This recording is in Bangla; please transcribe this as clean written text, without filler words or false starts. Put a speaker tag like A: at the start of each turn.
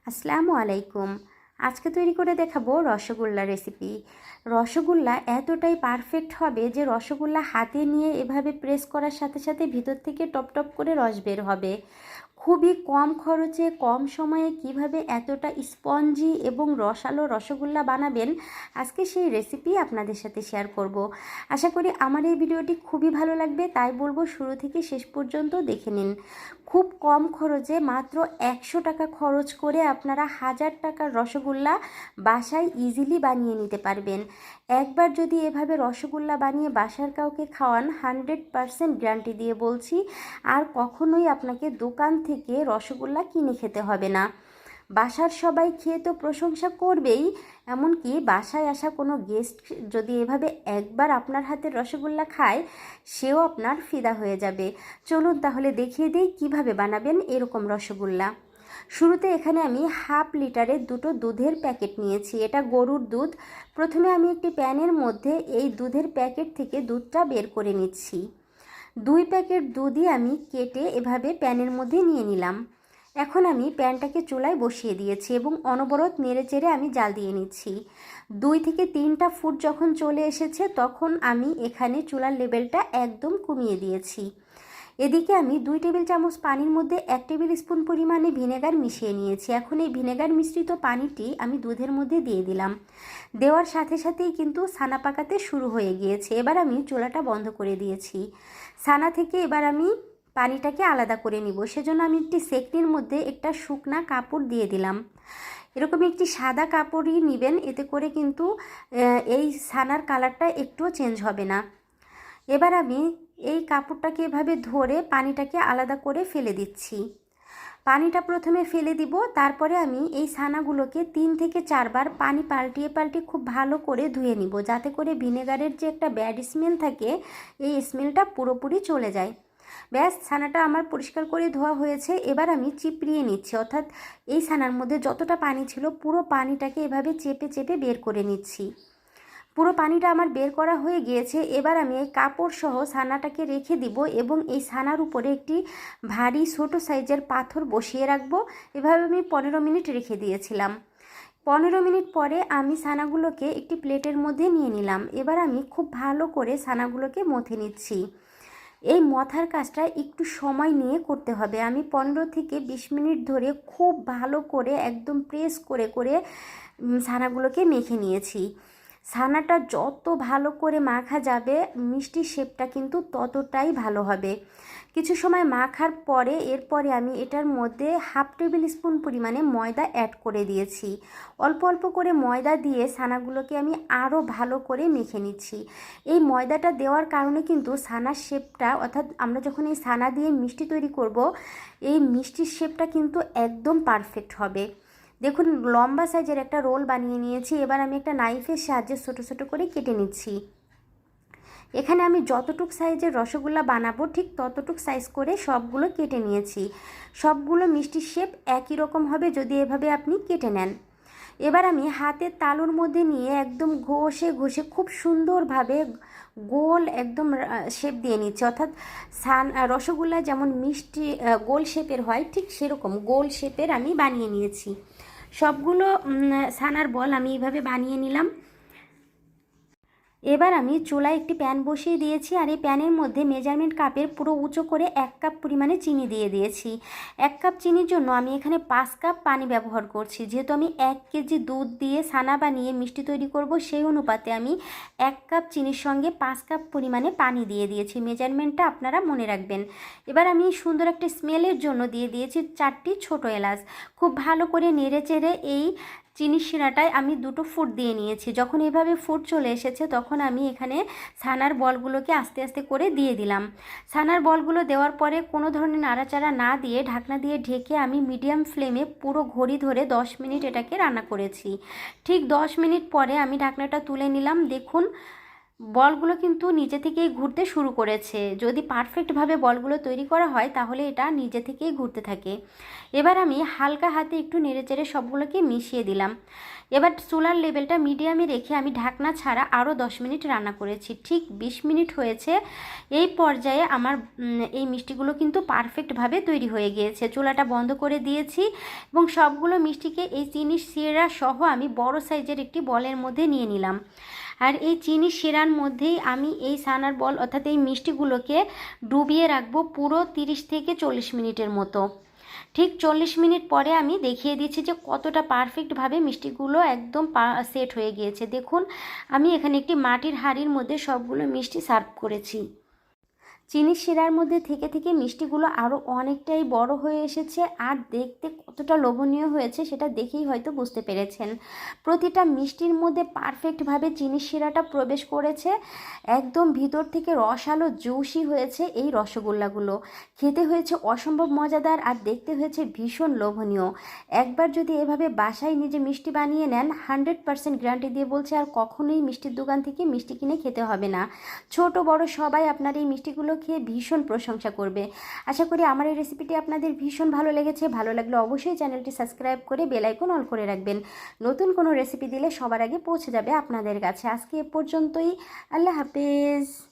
A: আসসালামু আলাইকুম। আজকে তৈরি করে দেখাবো রসগোল্লা রেসিপি। রসগোল্লা এতটাই পারফেক্ট হবে যে রসগোল্লা হাতে নিয়ে এভাবে প্রেস করার সাথে সাথে ভিতর থেকে টপ টপ করে রস বের হবে। খুবই কম খরচে কম সময়ে কিভাবে এতটা স্পঞ্জি এবং রসালো রসগোল্লা বানাবেন, আজকে সেই রেসিপি আপনাদের সাথে শেয়ার করব। আশা করি আমার এই ভিডিওটি খুবই ভালো লাগবে, তাই বলবো শুরু থেকে শেষ পর্যন্ত দেখে নিন। খুব কম খরচে মাত্র 100 টাকা খরচ করে আপনারা 1000 টাকার রসগোল্লা বাসায় ইজিলি বানিয়ে নিতে পারবেন। একবার যদি এভাবে রসগোল্লা বানিয়ে বাসার কাউকে খাওয়ান, 100% গ্যারান্টি দিয়ে বলছি আর কখনোই আপনাকে দোকান থেকে রসগোল্লা কিনে খেতে হবে না। বাসার সবাই খেয়ে তো প্রশংসা করবেই, এমনকি বাসায় আসা কোনো গেস্ট যদি এভাবে একবার আপনার হাতের রসগোল্লা খায়, সেও আপনার ফিদা হয়ে যাবে। চলুন তাহলে দেখিয়ে দিই কিভাবে বানাবেন এরকম রসগোল্লা। শুরুতে এখানে আমি 1/2 লিটারের দুটো দুধের প্যাকেট নিয়েছি, এটা গরুর দুধ। প্রথমে আমি একটি প্যানের মধ্যে এই দুধের প্যাকেট থেকে দুধটা বের করে নিচ্ছি। 2 প্যাকেট দুধই আমি কেটে এভাবে প্যানের মধ্যে নিয়ে নিলাম। এখন আমি প্যানটাকে চুলায় বসিয়ে দিয়েছি এবং অনবরত নেড়েচেড়ে আমি জাল দিয়ে নিচ্ছি। 2 থেকে 3টা ফুট যখন চলে এসেছে তখন আমি এখানে চুলার লেভেলটা একদম কমিয়ে দিয়েছি। এদিকে আমি 2 টেবিল চামচ পানির মধ্যে 1 টেবিল স্পুন পরিমাণে ভিনেগার মিশিয়ে নিয়েছি। এখন এই ভিনেগার মিশ্রিত পানিটি আমি দুধের মধ্যে দিয়ে দিলাম। দেওয়ার সাথে সাথেই কিন্তু ছানা পাকাতে শুরু হয়ে গিয়েছে। এবার আমি চুলাটা বন্ধ করে দিয়েছি। ছানা থেকে এবার আমি পানিটাকে আলাদা করে নিব, সেজন্য আমি একটি সেকনির মধ্যে একটা শুকনা কাপড় দিয়ে দিলাম। এরকম একটি সাদা কাপড়ই নেবেন, এতে করে কিন্তু এই ছানার কালারটা একটুও চেঞ্জ হবে না। এবার আমি এই কাপড়টাকে এভাবে ধরে পানিটাকে আলাদা করে ফেলে দিচ্ছি। পানিটা প্রথমে ফেলে দিব, তারপরে আমি এই ছানাগুলোকে 3 থেকে 4 বার পানি পাল্টিয়ে পাল্টিয়ে খুব ভালো করে ধুয়ে নিব, যাতে করে ভিনেগারের যে একটা ব্যাড স্মেল থাকে এই স্মেলটা পুরোপুরি চলে যায়। ব্যাস, ছানাটা আমার পরিষ্কার করে ধোয়া হয়েছে। এবার আমি চিপড়িয়ে নিচ্ছি, অর্থাৎ এই ছানার মধ্যে যতটা পানি ছিল পুরো পানিটাকে এভাবে চেপে চেপে বের করে নিচ্ছি। পুরো পানিটা আমার বের করা হয়ে গিয়েছে। এবার আমি এই কাপড় সহ ছানাটাকে রেখে দিব এবং এই ছানার উপরে একটি ভারী ছোটো সাইজের পাথর বসিয়ে রাখবো। এভাবে আমি 15 মিনিট রেখে দিয়েছিলাম। 15 মিনিট পরে আমি ছানাগুলোকে একটি প্লেটের মধ্যে নিয়ে নিলাম। এবার আমি খুব ভালো করে ছানাগুলোকে মথে নিচ্ছি। এই মথার কাজটা একটু সময় নিয়ে করতে হবে। আমি 15 থেকে 20 মিনিট ধরে খুব ভালো করে একদম প্রেস করে করে ছানাগুলোকে মেখে নিয়েছি। ছানাটা যত ভালো করে মাখা যাবে মিষ্টির শেপটা কিন্তু ততটাই ভালো হবে। কিছু সময় মাখার পরে এরপরে আমি এটার মধ্যে 1/2 টেবিল স্পুন পরিমাণে ময়দা অ্যাড করে দিয়েছি। অল্প অল্প করে ময়দা দিয়ে ছানাগুলোকে আমি আরও ভালো করে মেখে নিচ্ছি। এই ময়দাটা দেওয়ার কারণে কিন্তু ছানার শেপটা, অর্থাৎ আমরা যখন এই ছানা দিয়ে মিষ্টি তৈরি করব, এই মিষ্টির শেপটা কিন্তু একদম পারফেক্ট হবে। দেখুন, লম্বা সাইজের একটা রোল বানিয়ে নিয়েছি। এবার আমি একটা নাইফের সাহায্যে ছোটো ছোটো করে কেটে নিচ্ছি। এখানে আমি যতটুক সাইজের রসগোল্লা বানাবো ঠিক ততটুক সাইজ করে সবগুলো কেটে নিয়েছি। সবগুলো মিষ্টির শেপ একই রকম হবে যদি এভাবে আপনি কেটে নেন। এবার আমি হাতের তালুর মধ্যে নিয়ে একদম ঘষে ঘষে খুব সুন্দরভাবে গোল একদম শেপ দিয়ে নিচ্ছি, অর্থাৎ রসগোল্লা যেমন মিষ্টি গোল শেপের হয় ঠিক সেরকম গোল শেপের আমি বানিয়ে নিয়েছি। সবগুলো ছানার বল আমি এইভাবে বানিয়ে নিলাম। এবার আমি চুলায় একটি প্যান বসিয়ে দিয়েছি আর এই প্যানের মধ্যে মেজারমেন্ট কাপের পুরো উঁচু করে 1 কাপ পরিমাণে চিনি দিয়ে দিয়েছি। 1 কাপ চিনির জন্য আমি এখানে 5 কাপ পানি ব্যবহার করছি। যেহেতু আমি 1 কেজি দুধ দিয়ে ছানা বানিয়ে মিষ্টি তৈরি করব, সেই অনুপাতে আমি 1 কাপ চিনির সঙ্গে 5 কাপ পরিমাণে পানি দিয়ে দিয়েছি। মেজারমেন্টটা আপনারা মনে রাখবেন। এবার আমি সুন্দর একটা স্মেলের জন্য দিয়ে দিয়েছি 4টি ছোটো এলাচ। খুব ভালো করে নেড়ে চেড়ে এই চিনির শিরাটায় আমি 2টো ফুট দিয়ে নিয়েছি। যখন এভাবে ফুট চলে এসেছে তখন আমি এখানে ছানার বলগুলোকে আস্তে আস্তে করে দিয়ে দিলাম। ছানার বলগুলো দেওয়ার পরে কোনো ধরনের নাড়াচাড়া না দিয়ে ঢাকনা দিয়ে ঢেকে আমি মিডিয়াম ফ্লেমে পুরো ঘড়ি ধরে 10 মিনিট এটাকে রান্না করেছি। ঠিক 10 মিনিট পরে আমি ঢাকনাটা তুলে নিলাম। দেখুন, বলগুলো কিন্তু নিজে থেকেই ঘুরতে শুরু করেছে। যদি পারফেক্টভাবে বলগুলো তৈরি করা হয় তাহলে এটা নিজে থেকেই ঘুরতে থাকে। এবার আমি হালকা হাতে একটু নেড়েচেড়ে সবগুলোকে মিশিয়ে দিলাম। এবার চুলার লেভেলটা মিডিয়ামে রেখে আমি ঢাকনা ছাড়া আরও 10 মিনিট রান্না করেছি। ঠিক 20 মিনিট হয়েছে। এই পর্যায়ে আমার এই মিষ্টিগুলো কিন্তু পারফেক্টভাবে তৈরি হয়ে গিয়েছে। চুলাটা বন্ধ করে দিয়েছি এবং সবগুলো মিষ্টিকে এই চিনি শিরা সহ আমি বড় সাইজের একটি বলের মধ্যে নিয়ে নিলাম। আর এই চিনি শিরার মধ্যেই আমি এই ছানার বল অর্থাৎ এই মিষ্টিগুলোকে ডুবিয়ে রাখবো পুরো 30 থেকে 40 মিনিটের মতো। ঠিক 40 মিনিট পরে আমি দেখিয়ে দিচ্ছি যে কতটা পারফেক্টভাবে মিষ্টিগুলো একদম সেট হয়ে গিয়েছে। দেখুন, আমি এখানে একটি মাটির হাঁড়ির মধ্যে সবগুলো মিষ্টি সার্ভ করেছি। চিনির শিরার মধ্যে থেকে থেকে মিষ্টিগুলো আরও অনেকটাই বড় হয়ে এসেছে আর দেখতে কতটা লোভনীয় হয়েছে সেটা দেখেই হয়তো বুঝতে পেরেছেন। প্রতিটা মিষ্টির মধ্যে পারফেক্টভাবে চিনির শিরাটা প্রবেশ করেছে, একদম ভিতর থেকে রসালো জুসি হয়েছে এই রসগোল্লাগুলো। খেতে হয়েছে অসম্ভব মজাদার আর দেখতে হয়েছে ভীষণ লোভনীয়। একবার যদি এভাবে বাসায় নিজে মিষ্টি বানিয়ে নেন, 100% গ্যারান্টি দিয়ে বলছে আর কখনোই মিষ্টির দোকান থেকে মিষ্টি কিনে খেতে হবে না। ছোট বড় সবাই আপনার এই মিষ্টিগুলো খেয়ে ভীষণ প্রশংসা করবে। আশা করি আমার এই রেসিপিটি আপনাদের ভীষণ ভালো লেগেছে। ভালো লাগলে অবশ্যই চ্যানেলটি সাবস্ক্রাইব করে বেল আইকন অল করে রাখবেন। নতুন কোনো রেসিপি দিলে সবার আগে পৌঁছে যাবে আপনাদের কাছে। আজকে এ পর্যন্তই। আল্লাহ হাফেজ।